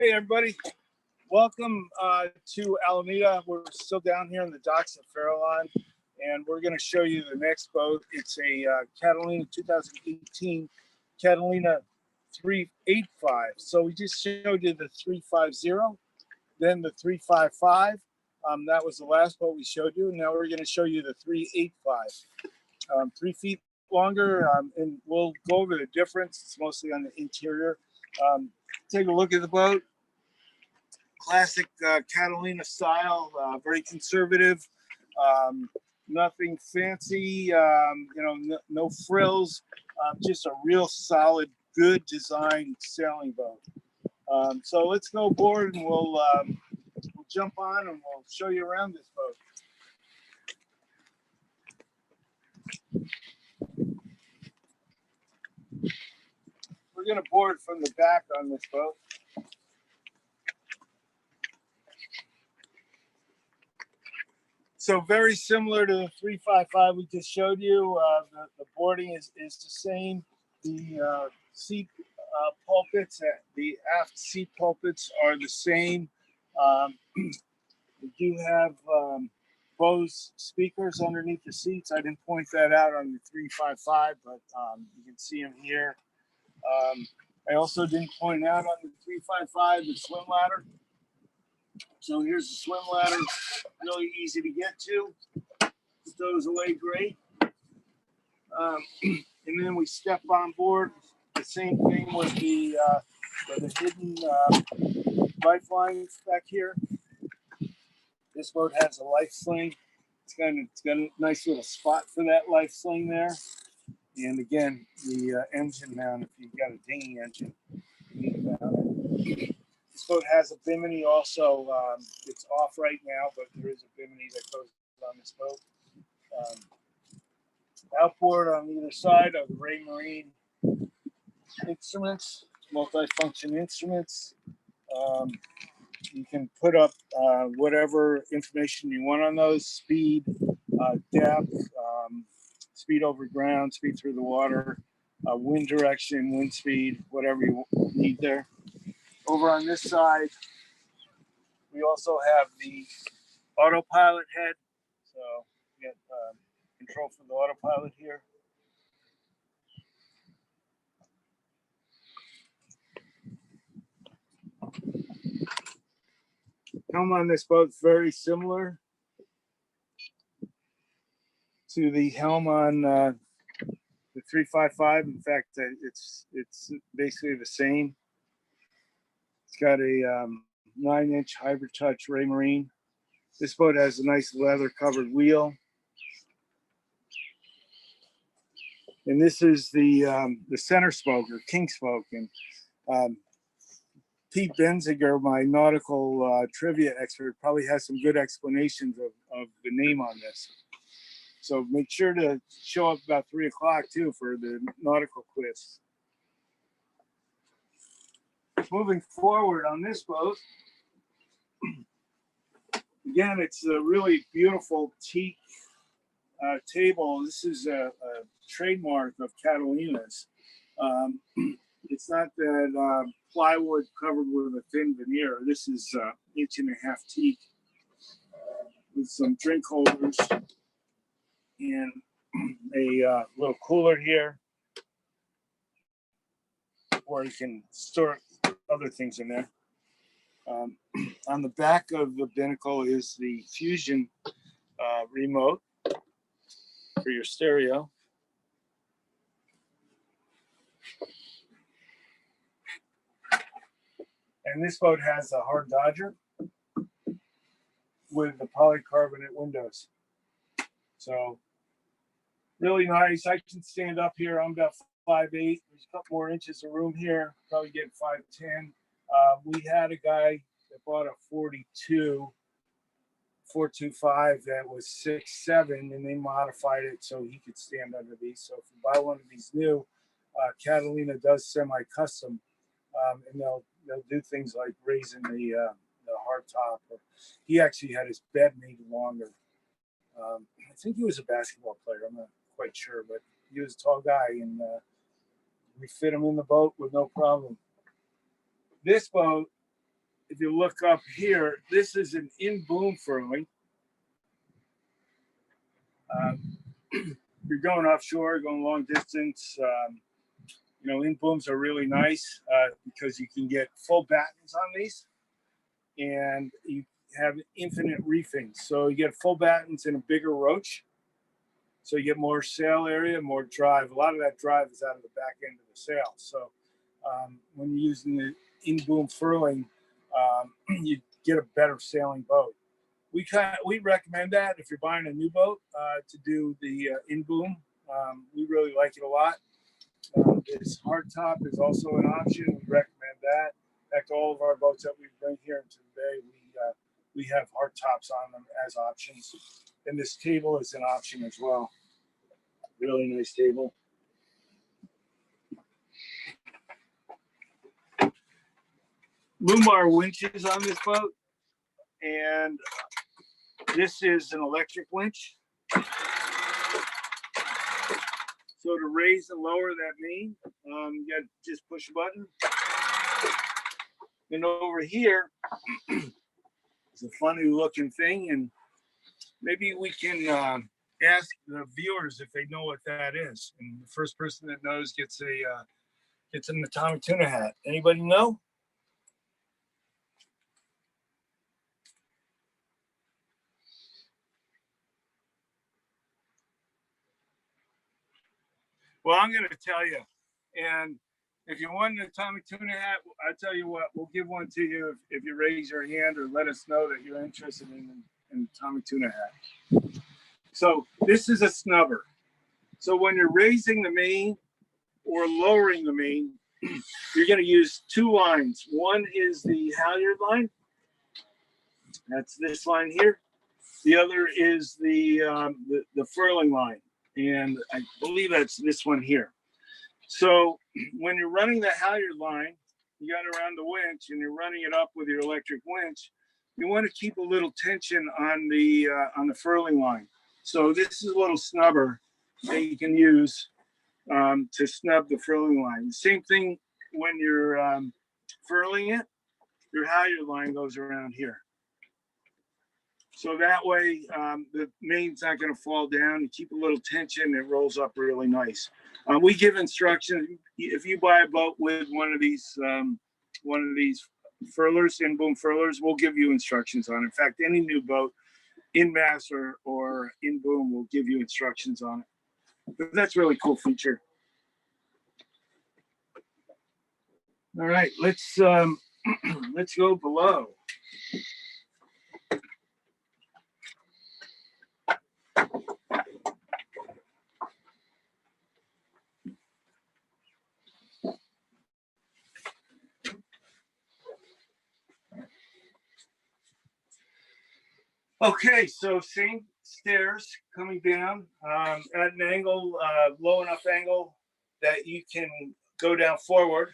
Hey everybody, welcome to Alameda. We're still down here in the docks at Farallon, and we're going to show you the next boat. It's a Catalina 2018 Catalina 385. So we just showed you the 350, then the 355. That was the last boat we showed you. Now we're going to show you the 385. 3 feet longer, and we'll go over the difference. It's mostly on the interior. Take a look at the boat. Classic Catalina style, very conservative, nothing fancy, no frills, just a real solid, good design sailing boat. So let's go aboard and we'll jump on and we'll show you around this boat. We're going to board from the back on this boat. So very similar to the 355 we just showed you. The boarding is the same. The seat pulpits, the aft seat pulpits are the same. We do have Bose speakers underneath the seats. I didn't point that out on the 355, but you can see them here. I also didn't point out on the 355 the swim ladder. So here's the swim ladder, really easy to get to. Stows away great. And then we step on board. The same thing with the hidden lifelines back here. This boat has a life sling. It's got a nice little spot for that life sling there. And again, the engine mount, if you've got a dinghy engine, you need to mount it. This boat has a bimini also. It's off right now, but there is a bimini that goes on this boat. Outboard on either side of the Ray Marine instruments, multi-function instruments. You can put up whatever information you want on those: speed, depth, speed over ground, speed through the water, wind direction, wind speed, whatever you need there. Over on this side, we also have the autopilot head. So we get control for the autopilot here. Helm on this boat is very similar to the helm on the 355. In fact, it's basically the same. It's got a 9-inch hybrid touch Ray Marine. This boat has a nice leather covered wheel. And this is the center spoke or king spoke. And Pete Benziger, my nautical trivia expert, probably has some good explanations of the name on this. So make sure to show up about 3 o'clock too for the nautical quiz. Moving forward on this boat, again, it's a really beautiful teak table. This is a trademark of Catalina's. It's not that plywood covered with a thin veneer. This is 1.5 inch teak with some drink holders and a little cooler here where you can store other things in there. On the back of the binnacle is the Fusion remote for your stereo. And this boat has a hard Dodger with the polycarbonate windows. So really nice. I can stand up here. I'm about 5'8". There's a couple more inches of room here. Probably get 5'10". We had a guy that bought a 425 that was 6'7", and they modified it so he could stand under these. So if you buy one of these new, Catalina does semi-custom, and they'll do things like raising the hard top. Or he actually had his bed made longer. I think he was a basketball player. I'm not quite sure, but he was a tall guy, and we fit him in the boat with no problem. This boat if you look up here, this is an in-boom furling. You're going offshore, going long distance. You know, in-booms are really nice because you can get full battens on these, and you have infinite reefing. So you get full battens in a bigger roach. So you get more sail area, more drive. A lot of that drive is out of the back end of the sail. So when you're using the in-boom furling, you get a better sailing boat. We recommend that if you're buying a new boat to do the in-boom. We really like it a lot. This hardtop is also an option. We recommend that. In fact, all of our boats that we bring here into the bay, we have hardtops on them as options. And this table is an option as well. Really nice table. Lumar winches on this boat, and this is an electric winch. So to raise and lower that main, you got to just push a button. And over here is a funny looking thing, and maybe we can ask the viewers if they know what that is. And the first person that knows gets an atomic tuna hat. Anybody know? Well, I'm going to tell you, and if you want an atomic tuna hat, I tell you what, we'll give one to you if you raise your hand or let us know that you're interested in an atomic tuna hat. So this is a snubber. So when you're raising the main or lowering the main, you're going to use two lines. One is the halyard line. That's this line here. The other is the furling line. And I believe that's this one here. So when you're running the halyard line, you got it around the winch and you're running it up with your electric winch, you want to keep a little tension on the furling line. So this is a little snubber that you can use to snub the furling line. The same thing when you're furling it, your halyard line goes around here. So that way the main's not going to fall down. You keep a little tension, it rolls up really nice. We give instructions. If you buy a boat with one of these furlers, in-boom furlers, we'll give you instructions on it. In fact, any new boat, in mass or in boom, will give you instructions on it. But that's a really cool feature. All right, let's go below. Okay, so same stairs coming down at an angle, low enough angle that you can go down forward.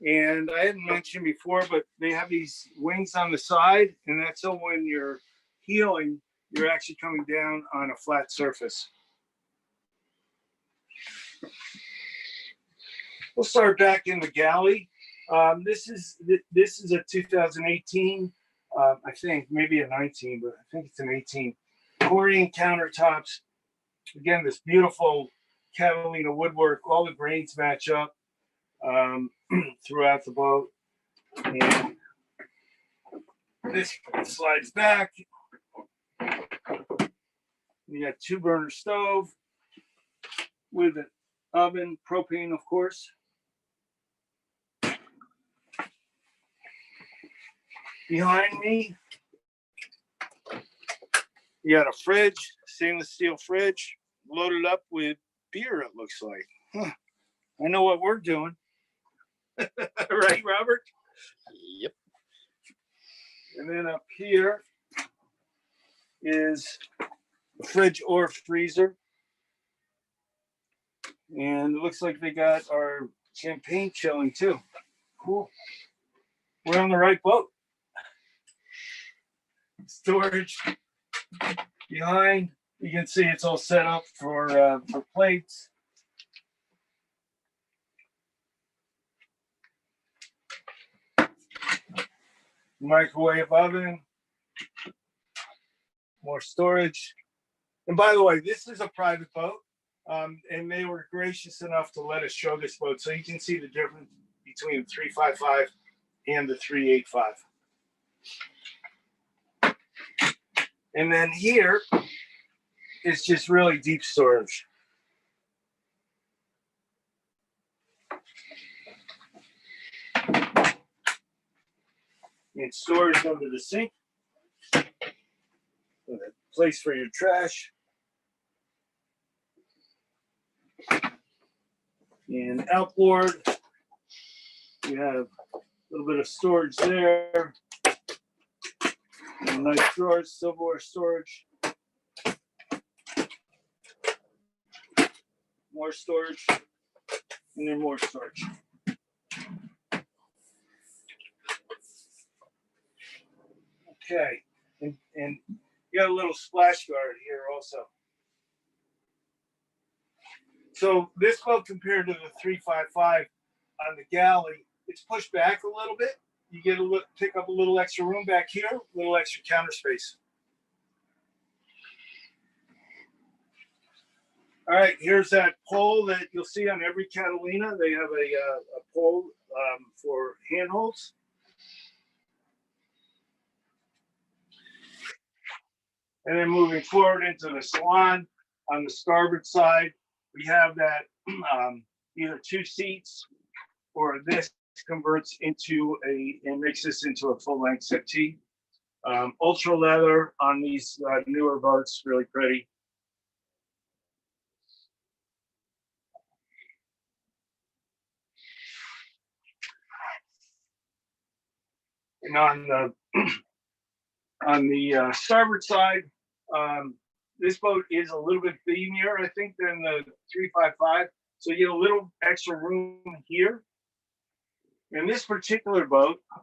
And I hadn't mentioned before, but they have these wings on the side, and that's so when you're heeling, you're actually coming down on a flat surface. We'll start back in the galley. This is a 2018. I think maybe a 19, but I think it's an 18. Corian countertops. Again, this beautiful Catalina woodwork. All the grains match up throughout the boat. And this slides back. You got 2-burner stove with an oven, propane, of course. Behind me, you got a fridge, stainless steel fridge, loaded up with beer, it looks like. Huh. I know what we're doing. Right, Robert? Yep. And then up here is a fridge or freezer. And it looks like they got our champagne chilling too. Cool. We're on the right boat. Storage behind, you can see it's all set up for plates. microwave oven, more storage. And by the way, this is a private boat, and they were gracious enough to let us show this boat so you can see the difference between the 355 and the 385. And then here is just really deep storage. And storage under the sink. And a place for your trash. And outboard, you have a little bit of storage there. And nice drawers, silverware storage. More storage, and then more storage. Okay, and you got a little splash guard here also. So this boat compared to the 355 on the Galley, it's pushed back a little bit. You get pick up a little extra room back here, a little extra counter space. All right, here's that pole that you'll see on every Catalina. They have a pole for handholds. And then moving forward into the salon, on the starboard side, we have that either 2 seats or this converts into and makes this into a full-length settee. Ultra leather on these newer boats, really pretty. And on the starboard side, this boat is a little bit beamier, I think, than the 355. So you get a little extra room here. In this particular boat, I'm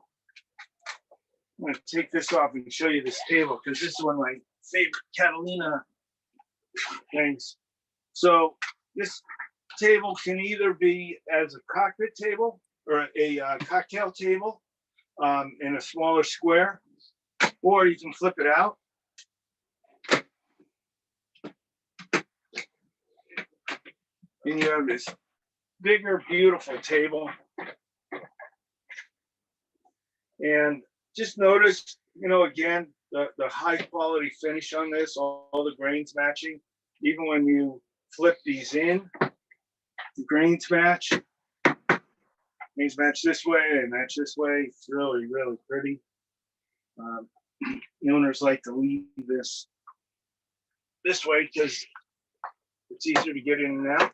going to take this off and show you this table because this is one of my favorite Catalina things. So this table can either be as a cockpit table or a cocktail table in a smaller square, or you can flip it out. And you have this bigger, beautiful table. And just notice, again, the high quality finish on this, all the grains matching. Even when you flip these in, the grains match. Grains match this way, they match this way. It's really, really pretty. The owners like to leave this way because it's easier to get in and out.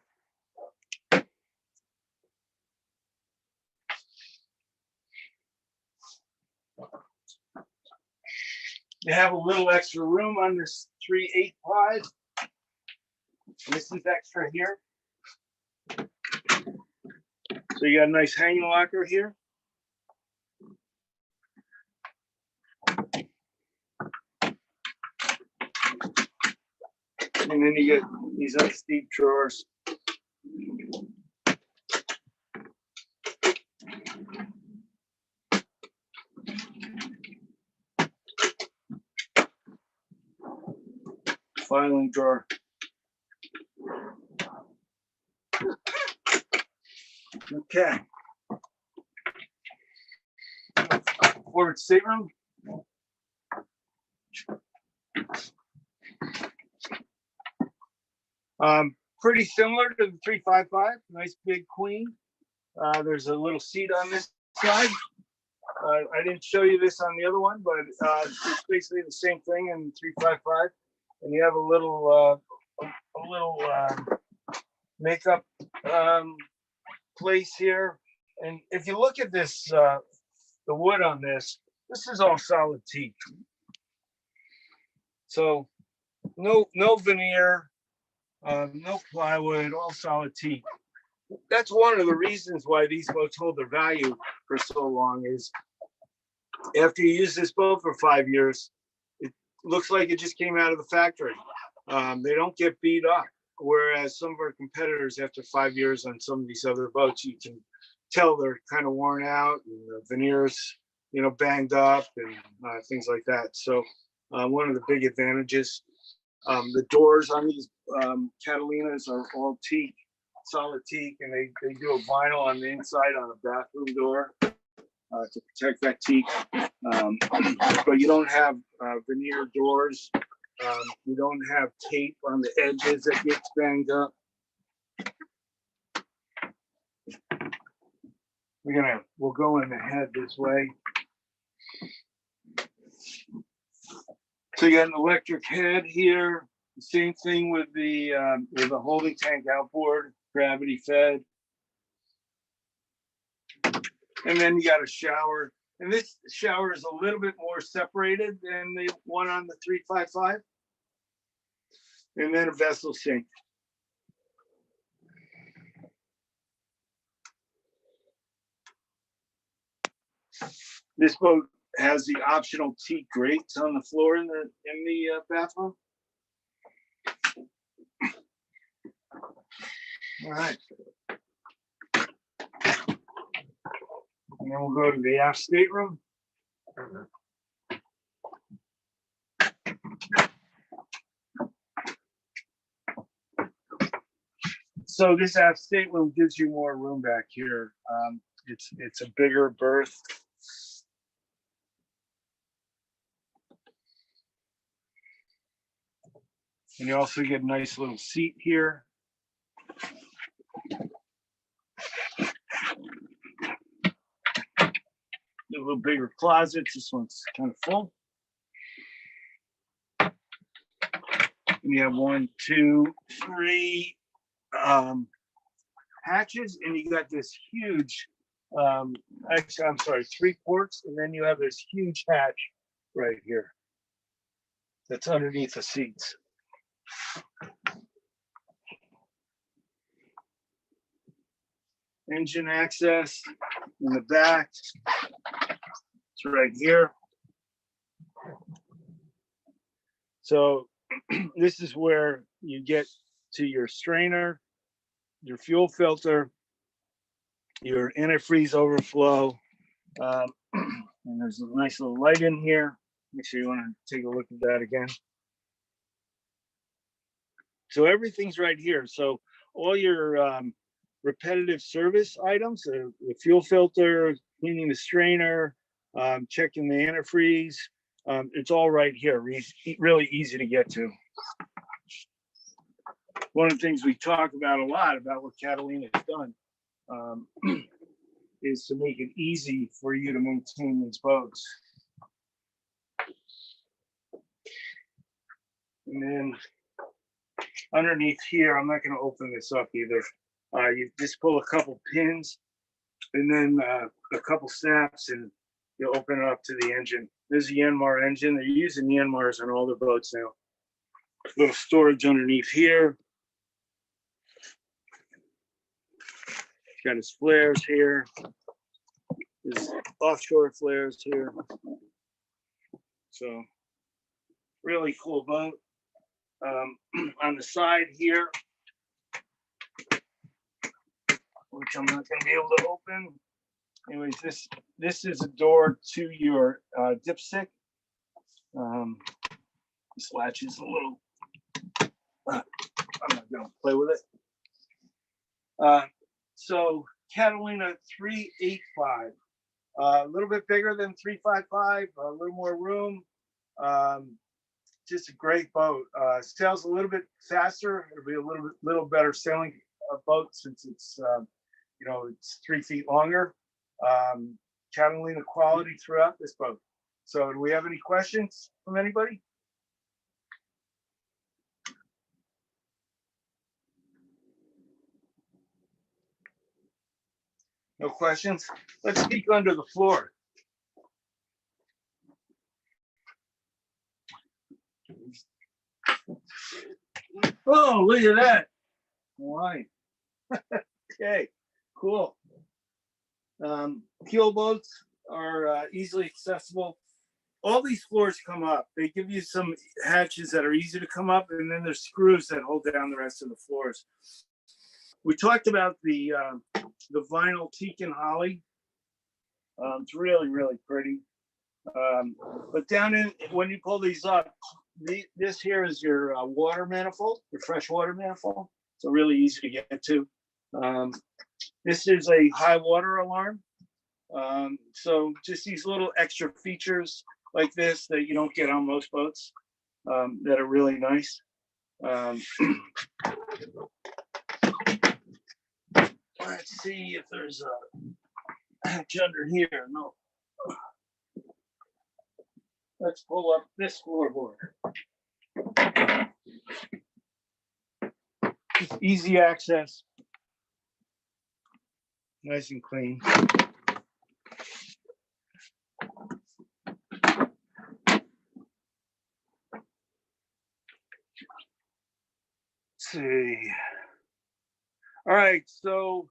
You have a little extra room on this 385. This is extra here. So you got a nice hanging locker here. And then you get these nice deep drawers. Filing drawer. Okay. Forward stateroom. Pretty similar to the 355. Nice big queen. There's a little seat on this side. I didn't show you this on the other one, but it's basically the same thing in the 355. And you have a little makeup place here. And if you look at this, the wood on this is all solid teak. So no veneer, no plywood, all solid teak. That's one of the reasons why these boats hold their value for so long is after you use this boat for 5 years, it looks like it just came out of the factory. They don't get beat up. Whereas some of our competitors, after 5 years on some of these other boats, you can tell they're kind of worn out and the veneers banged up and things like that. So one of the big advantages. The doors on these Catalinas are all teak, solid teak, and they do a vinyl on the inside on a bathroom door to protect that teak. But you don't have veneer doors. You don't have tape on the edges that gets banged up. We'll go in the head this way. So you got an electric head here. The same thing with the holding tank outboard, gravity fed. And then you got a shower. And this shower is a little bit more separated than the one on the 355. And then a vessel sink. This boat has the optional teak grates on the floor in the bathroom. All right. And then we'll go to the aft stateroom. So this aft stateroom gives you more room back here. It's a bigger berth. And you also get a nice little seat here. A little bigger closets. This one's kind of full. And you have 1, 2, 3 hatches, and you got this huge, actually, I'm sorry, 3 ports, and then you have this huge hatch right here that's underneath the seats. Engine access in the back. It's right here. So this is where you get to your strainer, your fuel filter, your antifreeze overflow, and there's a nice little light in here. Make sure you want to take a look at that again. So everything's right here. So all your repetitive service items, the fuel filter, cleaning the strainer, checking the antifreeze, it's all right here. Really easy to get to. One of the things we talk about a lot about what Catalina has done is to make it easy for you to maintain these boats. And then underneath here, I'm not going to open this up either. You just pull a couple pins and then a couple snaps, and you'll open it up to the engine. This is the Yanmar engine. They're using Yanmars on all their boats now. Little storage underneath here. He's got his flares here. His offshore flares here. So really cool boat. On the side here, which I'm not going to be able to open. Anyways, this is a door to your dipstick. This latch is a little, I'm not going to play with it. So Catalina 385, a little bit bigger than 355, a little more room. Just a great boat. Sails a little bit faster. It'll be a little better sailing boat since it's it's 3 feet longer. Catalina quality throughout this boat. So do we have any questions from anybody? No questions? Let's peek under the floor. Oh, look at that. Why? Okay, cool. Keel boats are easily accessible. All these floors come up. They give you some hatches that are easy to come up, and then there's screws that hold down the rest of the floors. We talked about the vinyl teak and holly. It's really, really pretty. But down in, when you pull these up, this here is your water manifold, your fresh water manifold. So really easy to get to. This is a high water alarm. So just these little extra features like this that you don't get on most boats, that are really nice. Let's see if there's a hatch under here. No. Let's pull up this floorboard. Just easy access. Nice and clean. See. All right, so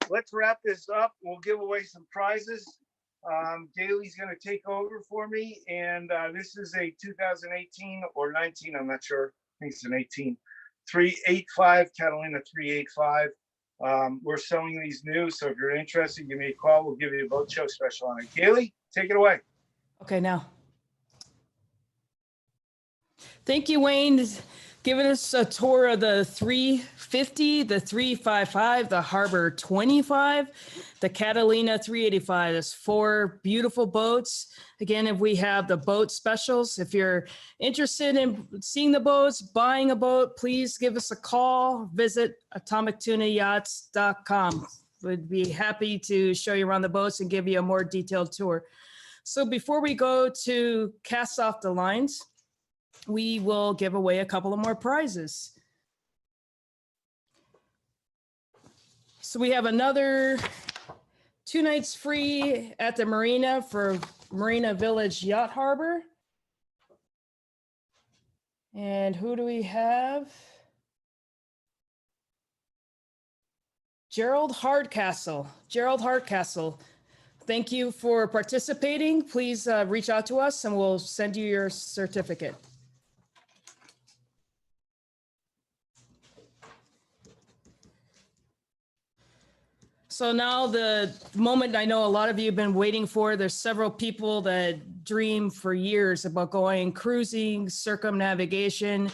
let's wrap this up. We'll give away some prizes. Galley's going to take over for me, and this is a 2018 or 19, I'm not sure. I think it's an 18. 385, Catalina 385. We're selling these new, so if you're interested, give me a call. We'll give you a boat show special on it. Galley, take it away. Okay, now. Thank you, Wayne, giving us a tour of the 350, the 355, the Harbor 25, the Catalina 385. There's 4 beautiful boats. Again, if we have the boat specials, if you're interested in seeing the boats, buying a boat, please give us a call. Visit atomictunayachts.com. We'd be happy to show you around the boats and give you a more detailed tour. So before we go to cast off the lines, we will give away a couple of more prizes. So we have another 2 nights free at the marina for Marina Village Yacht Harbor. And who do we have? Gerald Hardcastle. Gerald Hardcastle. Thank you for participating. Please reach out to us and we'll send you your certificate. So now the moment I know a lot of you have been waiting for, there's several people that dream for years about going cruising, circumnavigation,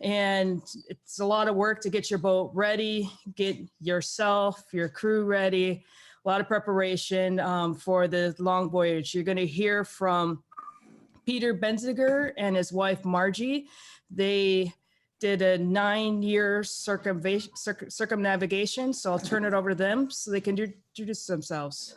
and it's a lot of work to get your boat ready, get yourself, your crew ready, a lot of preparation for the long voyage. You're going to hear from Peter Benziger and his wife, Margie. They did a 9-year circumnavigation. So I'll turn it over to them so they can introduce themselves.